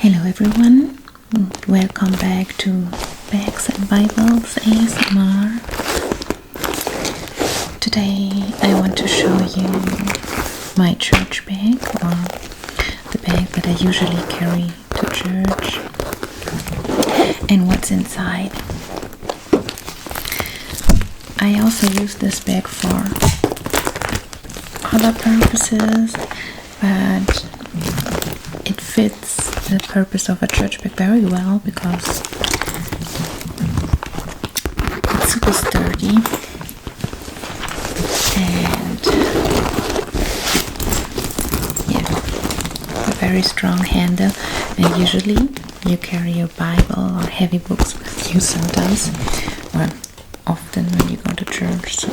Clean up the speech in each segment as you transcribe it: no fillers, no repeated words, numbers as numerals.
Hello everyone, welcome back to Bags and Bibles ASMR. Today I want to show you my church bag, or the bag that I usually carry to church, and what's inside. I also use this bag for other purposes, but it fits the purpose of a church bag very well because it's super sturdy and a very strong handle, and usually you carry your Bible or heavy books with you sometimes, or often when you go to church, so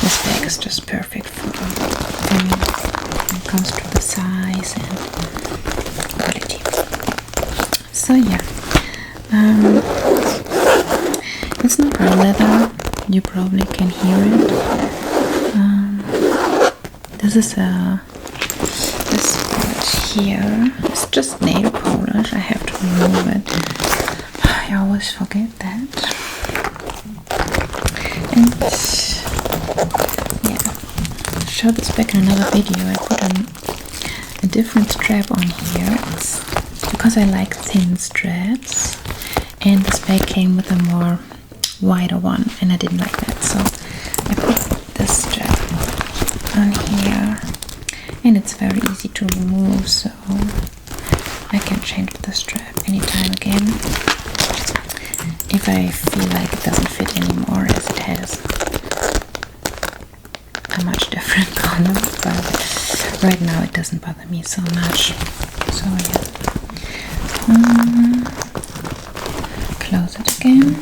this bag is just perfect for when it comes to the size and quality. So yeah, it's not real leather, you probably can hear it. This is this part here, it's just nail polish, I have to remove it. I always forget that. And yeah, I'll show this back in another video. I put a different strap on here. It's because I like thin straps, and this bag came with a more wider one and I didn't like that, so I put this strap on here, and it's very easy to remove, so I can change the strap anytime again if I feel like it doesn't fit anymore, as it has a much different color, but right now it doesn't bother me so much. So yeah, close it again,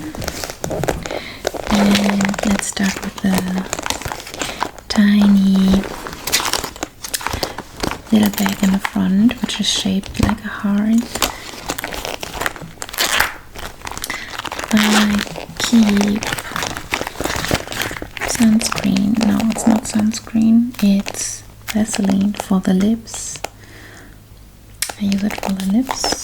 and let's start with the tiny little bag in the front, which is shaped like a heart. I keep sunscreen. No, it's not sunscreen, it's Vaseline for the lips. I use it for the lips.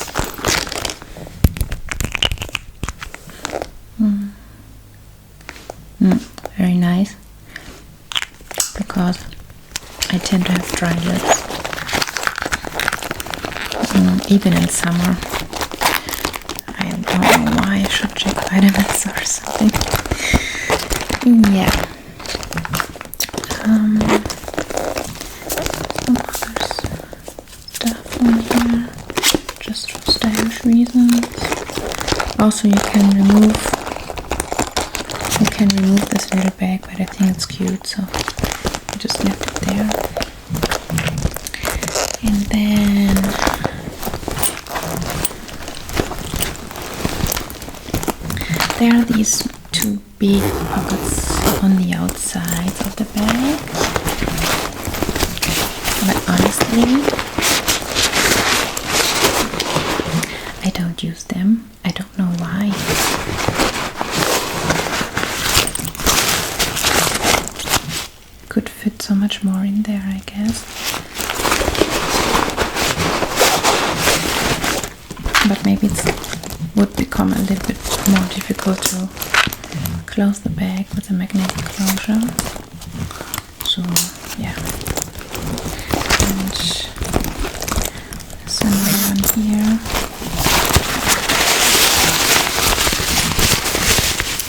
Very nice, because I tend to have dry lips, even in summer. I don't know why, I should check vitamins or something. Yeah. Some other stuff on here, just for stylish reasons. Also, you can remove this little bag, but I think it's cute, so I just left it there. And then there are these two big pockets on the outside of the bag, but honestly I don't use them. I don't know why. Could fit so much more in there, I guess. But maybe it would become a little bit more difficult to close the bag with a magnetic closure. So yeah. And there's another one here.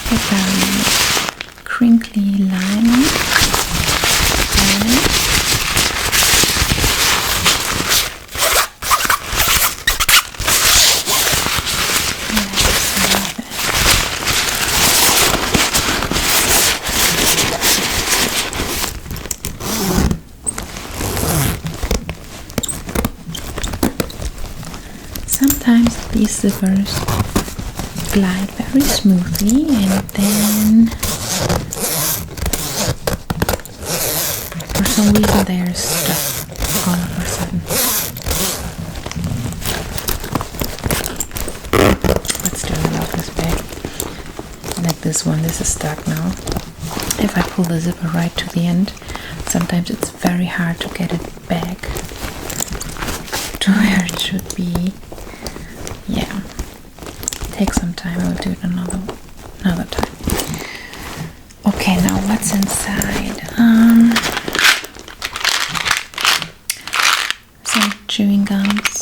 With a crinkly line. Sometimes these zippers glide very smoothly, and then for some reason they're stuck all of a sudden. But still, I love this bag. Like this one, this is stuck now. If I pull the zipper right to the end, sometimes it's very hard to get it back to where it should should be, yeah, take some time. I will do it another time. Okay, now what's inside? Some chewing gums.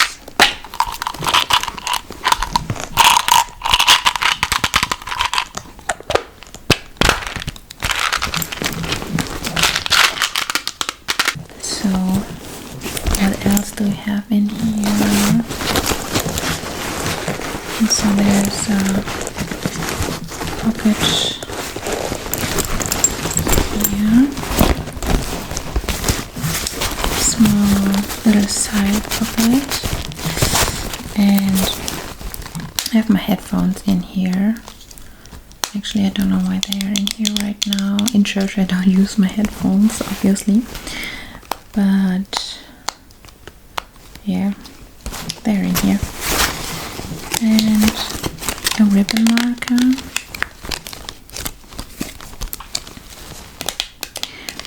So what else do we have in here? And so there's a pocket here, small little side pocket, and I have my headphones in here. Actually, I don't know why they are in here right now. In church I don't use my headphones, obviously, but yeah, they're in here. And a ribbon marker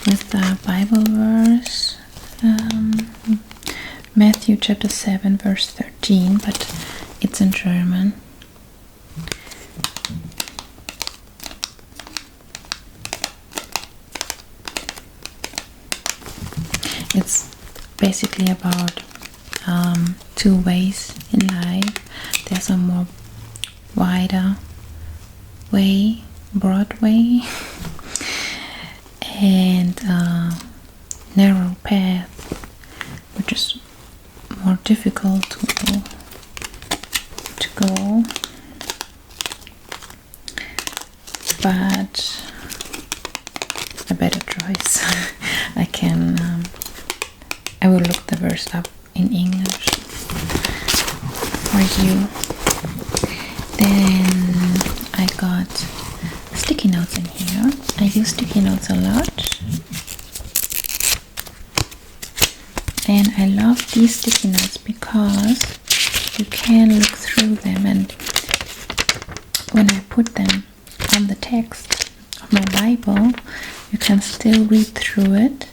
with the Bible verse, Matthew chapter 7 verse 13, but it's in German. It's basically about two ways in life. There's a more wider way, broad way, and a narrow path, which is more difficult to go, but a better choice. I will look the verse up in English for you. Then I got sticky notes in here. I use sticky notes a lot, and I love these sticky notes because you can look through them, and when I put them on the text of my Bible, you can still read through it.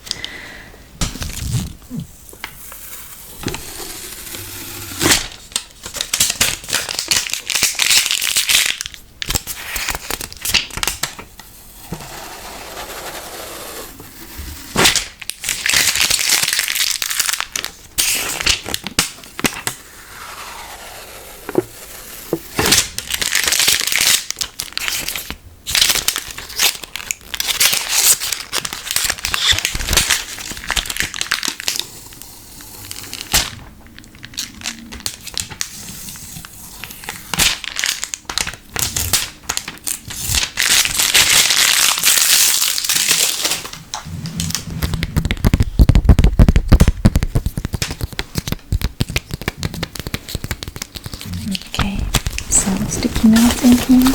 Sticky notes in here,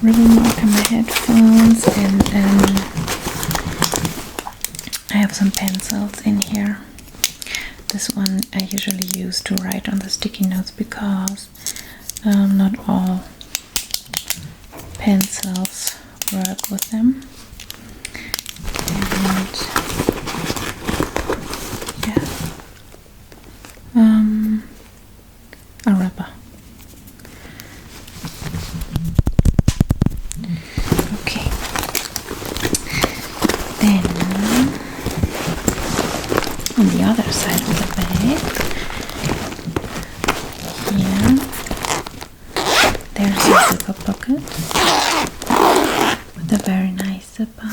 ribbon marker, my headphones, and I have some pencils in here. This one I usually use to write on the sticky notes because not all pencils work with them. And yeah, a rubber. Okay, then on the other side of the bag, here, there's a zipper pocket with a very nice zipper.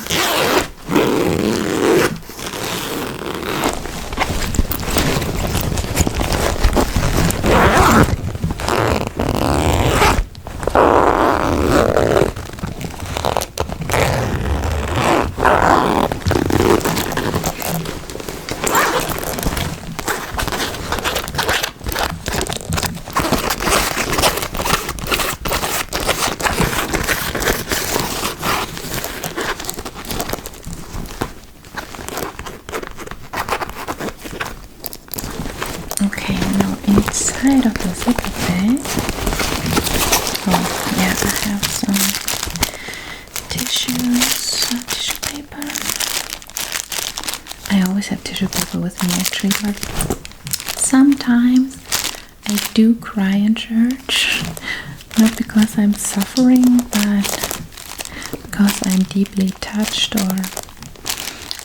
Okay, now inside of the zipper bag, oh yeah, I have some tissue paper. I always have tissue paper with me actually, but sometimes I do cry in church, not because I'm suffering, but because I'm deeply touched or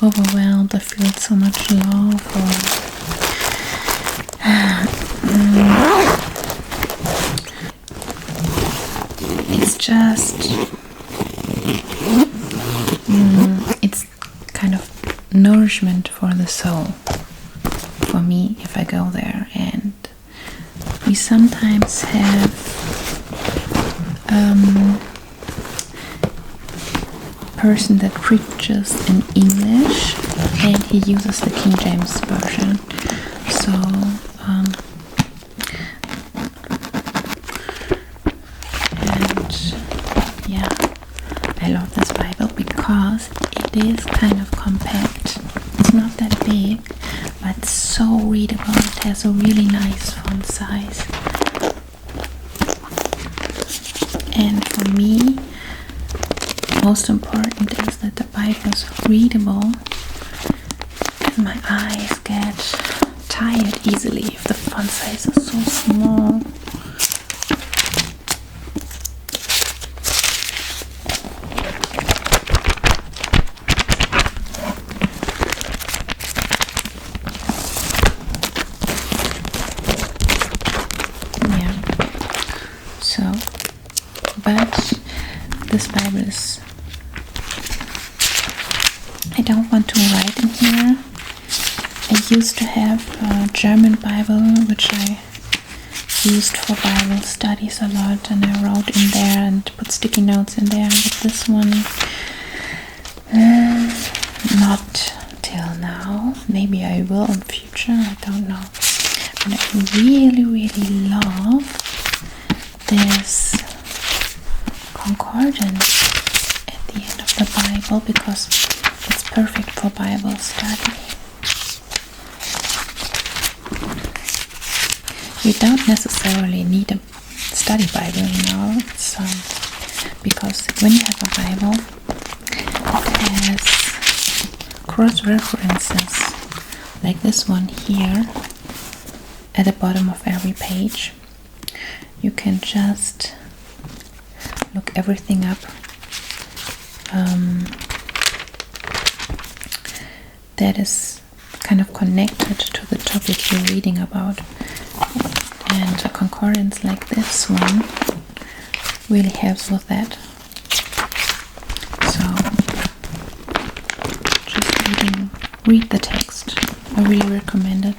overwhelmed. I feel so much love, or it's just it's kind of nourishment for the soul for me if I go there. And we sometimes have person that preaches in English, and he uses the King James version. So and yeah, I love this Bible because it is kind of compact. It's not that big, but so readable. It has a really nice font size. And for me, most important is that the Bible is readable, and my eyes get tired easily if the font size is so small. Yeah. So, but this Bible is, I don't want to write in here. I used to have a German Bible which I used for Bible studies a lot, and I wrote in there and put sticky notes in there. But this one, not till now. Maybe I will in future, I don't know. But I really, really love this concordance at the end of the Bible because it's perfect for Bible study. You don't necessarily need a study Bible, you know. It's because when you have a Bible, it has cross references like this one here at the bottom of every page. You can just look everything up that is kind of connected to the topic you're reading about. And a concordance like this one really helps with that. So just read the text. I really recommend it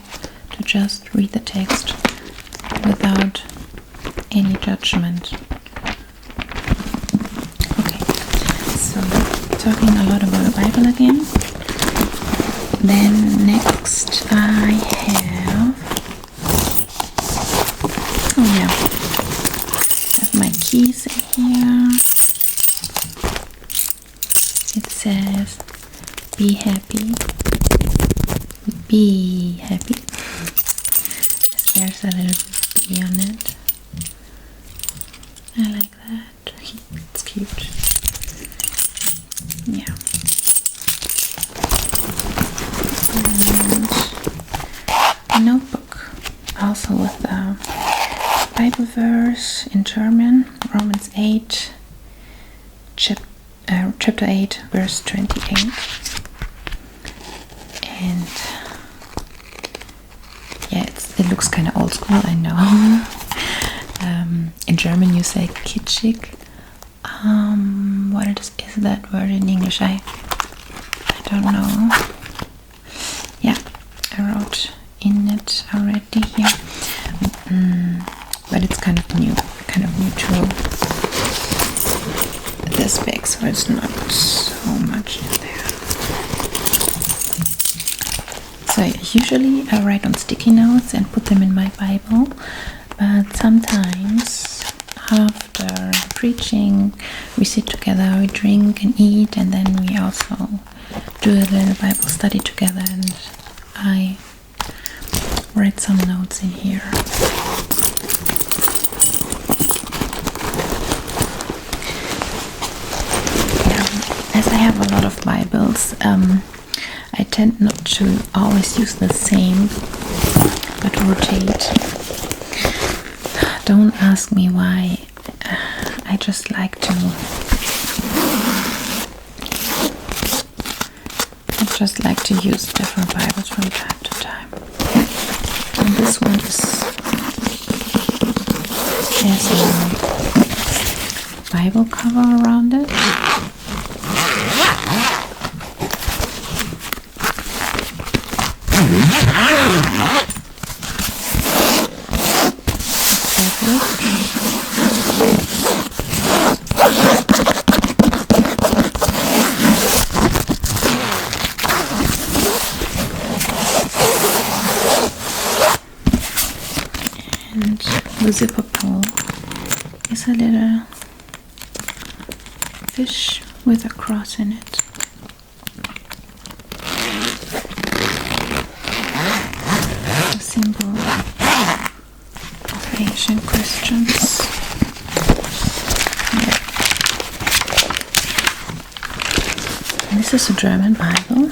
to just read the text without any judgment. Okay, so talking a lot about the Bible again. Then next I have, oh yeah, I have my keys in here. It says, be happy, be happy. There's a little bee on it. I like that. It's cute. Yeah. And a notebook, also with a Bible verse in German, Romans 8, chapter 8, verse 28. And yeah, it looks kind of old school, I know. In German you say kitschig. What is that word in English? I don't know. Yeah, I wrote in it already here. But it's kind of new to this bag, so it's not so much in there. So usually I write on sticky notes and put them in my Bible, but sometimes after preaching we sit together, we drink and eat, and then we also do a little Bible study together, and I write some notes in here. As I have a lot of Bibles, I tend not to always use the same, but rotate. Don't ask me why. I just like to use different Bibles from time to time. And this one has a Bible cover around it. And the zipper pull is a little fish with a cross in it. A symbol of ancient Christians. Yeah. And this is a German Bible.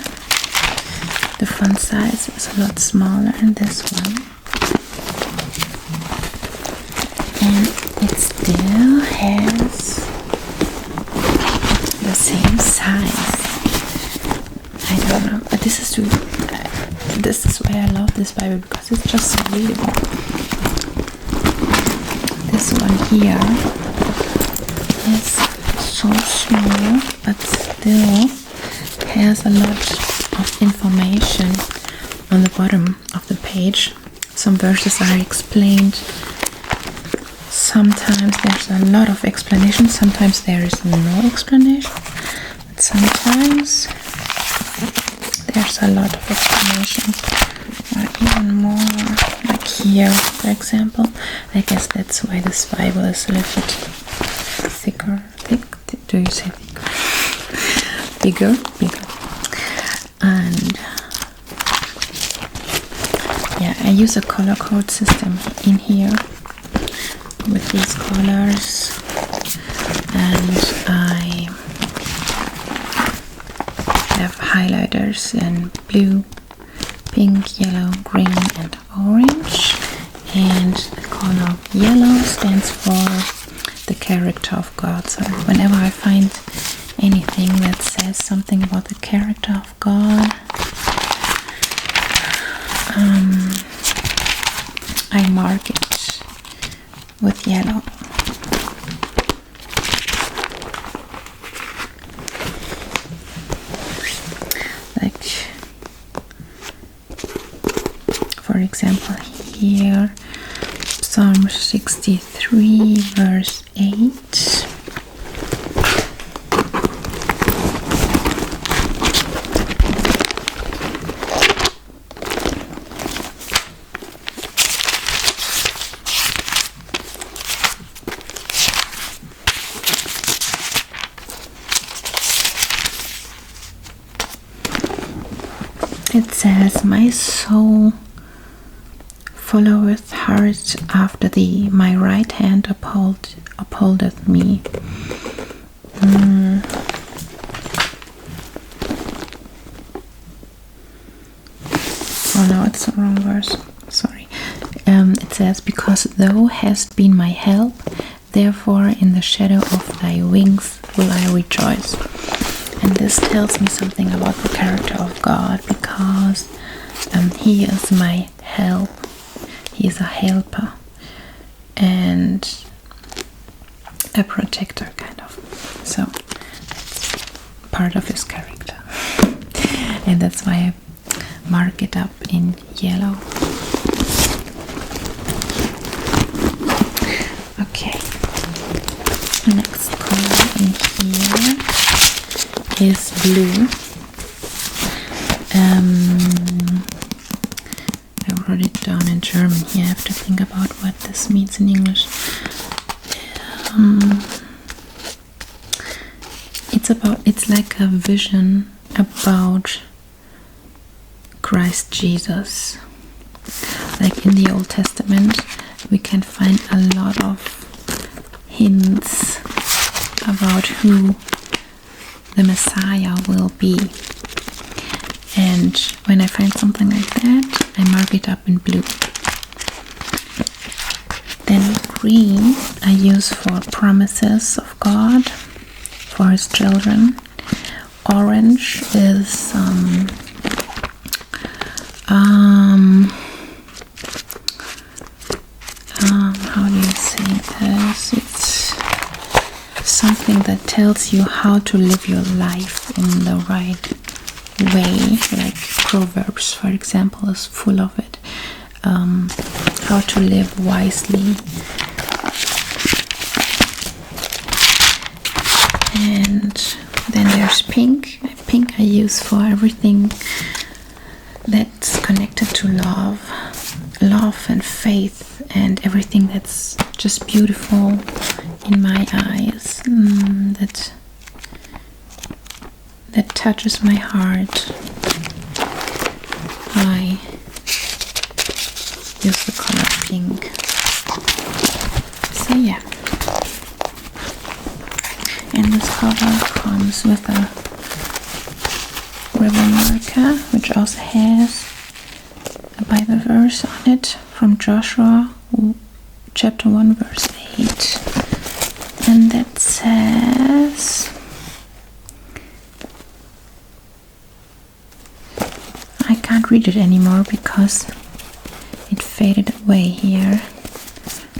The font size is a lot smaller than this one. And it still has the same size. I don't know, but this is why I love this Bible, because it's just so readable. This one here is so small, but still has a lot of information on the bottom of the page. Some verses are explained. Sometimes there's a lot of explanation, sometimes there is no explanation, but sometimes there's a lot of explanation, or even more, like here, for example. I guess that's why this Bible is a little bit thicker. Do you say thicker? Bigger. And yeah, I use a color code system in here with these colors, and I have highlighters in blue, pink, yellow, green and orange, and the color yellow stands for the character of God. So whenever I find anything that says something about the character of God, I mark it with yellow. Like, for example, here, Psalm 63, verse 8. It says, "My soul followeth hard after thee, my right hand upholdeth me." Oh no, it's the wrong verse. Sorry. It says, "Because thou hast been my help, therefore in the shadow of thy wings will I rejoice." And this tells me something about the character of God, because he is my help. He is a helper and a protector, kind of. So that's part of his character. And that's why I mark it up in yellow. Okay. Next color in here is blue. I wrote it down in German here. I have to think about what this means in English. It's like a vision about Christ Jesus. Like in the Old Testament, we can find a lot of hints about who the Messiah will be. And when I find something like that, I mark it up in blue. Then green I use for promises of God for his children. Orange is how do you say this? It's something that tells you how to live your life in the right way, like Proverbs, for example, is full of it. How to live wisely. And then there's pink. Pink I use for everything that's connected to love and faith, and everything that's just beautiful in my eyes, that touches my heart. I use the color pink. So yeah, and this cover comes with a ribbon marker, which also has a Bible verse on it from Joshua chapter 1 verse 8, and that says, I can't read it anymore because it faded away here.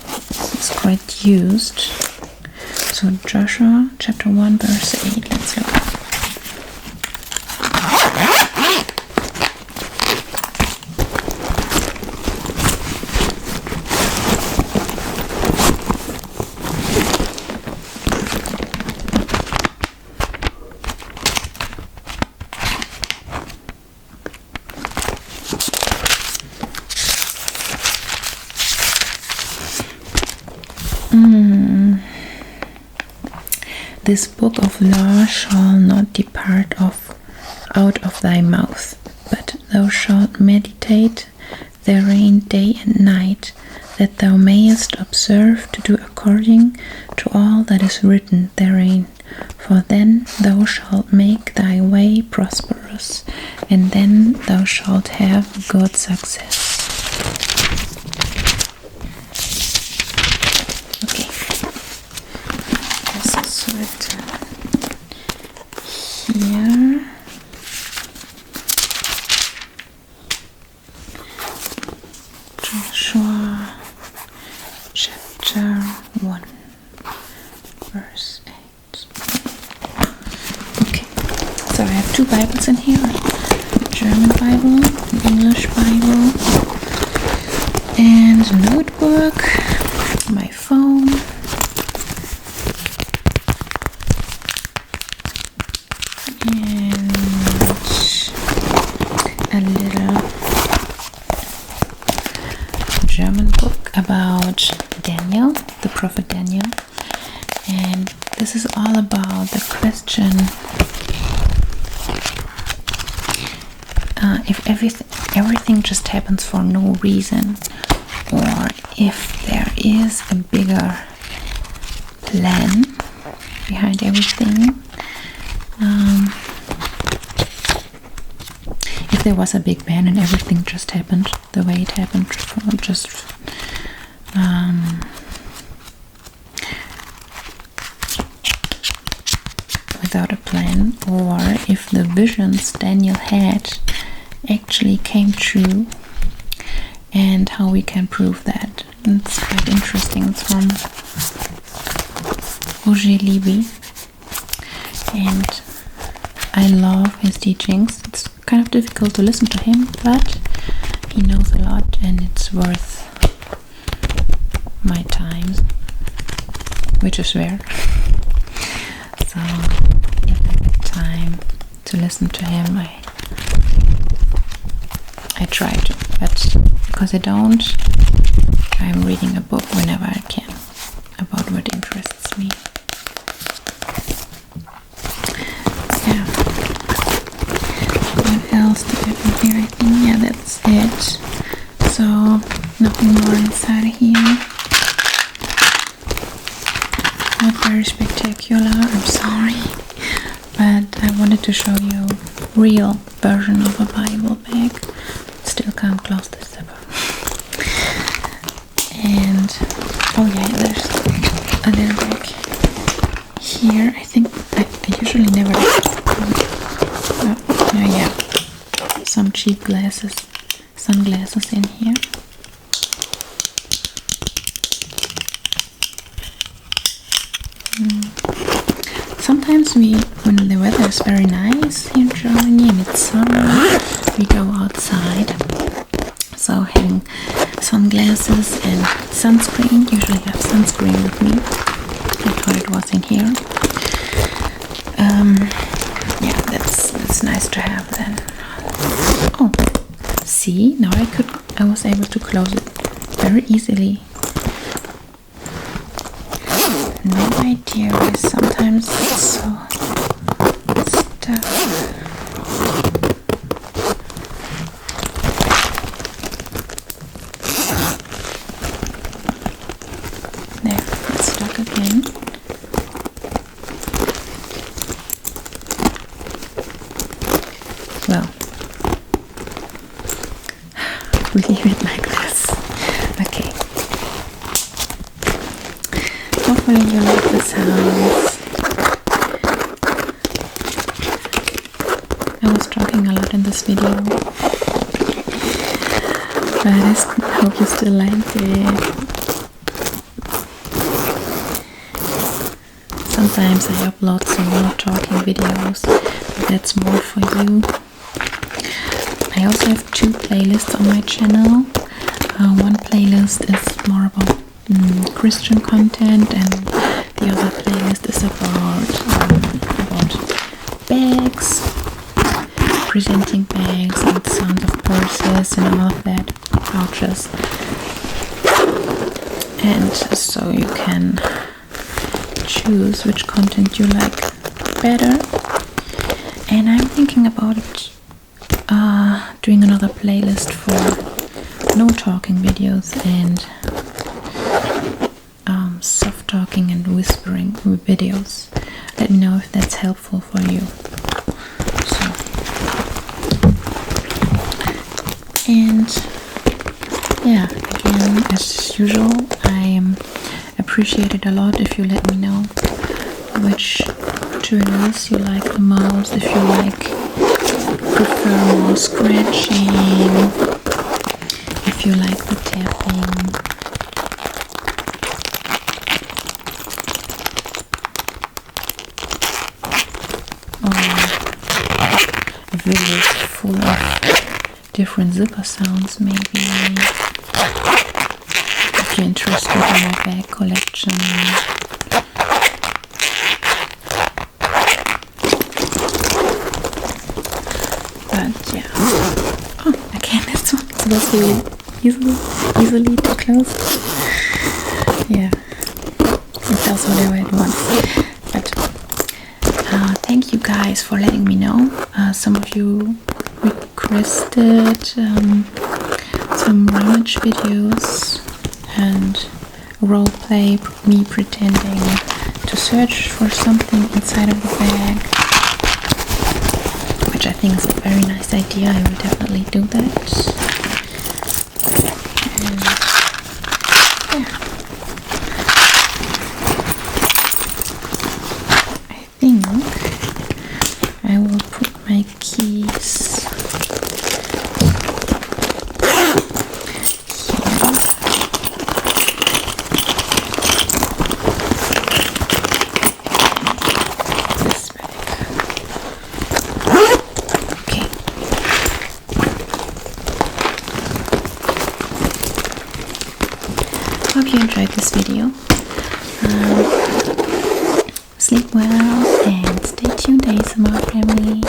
It's quite used. So Joshua chapter 1 verse 8, let's look. This book of law shall not depart out of thy mouth, but thou shalt meditate therein day and night, that thou mayest observe to do according to all that is written therein. For then thou shalt make thy way prosperous, and then thou shalt have good success. Here Joshua chapter 1 verse 8. Okay, so I have two Bibles in here, a German Bible, an English Bible, and a notebook, my phone, a little German book about Daniel, the prophet Daniel, and this is all about the question if everything just happens for no reason, or if there is a bigger plan behind everything. If there was a big bang and everything just happened the way it happened, just without a plan, or if the visions Daniel had actually came true, and how we can prove that. It's quite interesting. It's from Roger Libby, and I love his teachings. It's kind of difficult to listen to him, but he knows a lot, and it's worth my time, which is rare. So if I get time to listen to him, I try to, but because I don't, I'm reading a book whenever I can about what interests me. Yeah. What else do I have in here? I think, yeah, that's it. So nothing more inside here. Not very spectacular, I'm sorry, but I wanted to show you real version of a Bible bag. Still can't close this zipper. And oh yeah, I cheap glasses, sunglasses in here. Sometimes when the weather is very nice here in Germany and it's summer, we go outside. So having sunglasses and sunscreen, usually have sunscreen with me. I thought it was in here. Yeah, that's nice to have then. Oh, see, now I was able to close it very easily. No idea why sometimes it's so stuck. There, it's stuck again. Well, we leave it like this. Okay. Hopefully you like the sounds. I was talking a lot in this video, but I hope you still liked it. Sometimes I upload some more talking videos, but that's more for you. I also have 2 playlists on my channel. One playlist is more about Christian content, and the other playlist is about bags, presenting bags and sound of purses and all of that, pouches. And so you can choose which content you like better. And I'm thinking about doing another playlist for no talking videos and soft talking and whispering videos. Let me know if that's helpful for you. So, and yeah, again, as usual, I appreciate it a lot if you let me know which triggers you like the most, if you prefer more scratching, if you like the tapping. Videos full of different zipper sounds, maybe, if you're interested in my bag collection. But yeah, oh, again, this one's supposed to be easily to close. Yeah, it does whatever it wants. But thank you guys for letting me know. Some of you requested some rummage videos and role play me pretending to search for something inside of the bag, which I think is a very nice idea. I will definitely do that. And yeah, I think I will put my keys here. This bag. Okay. Hope you enjoyed this video. Sleep well and stay tuned, ASMR family.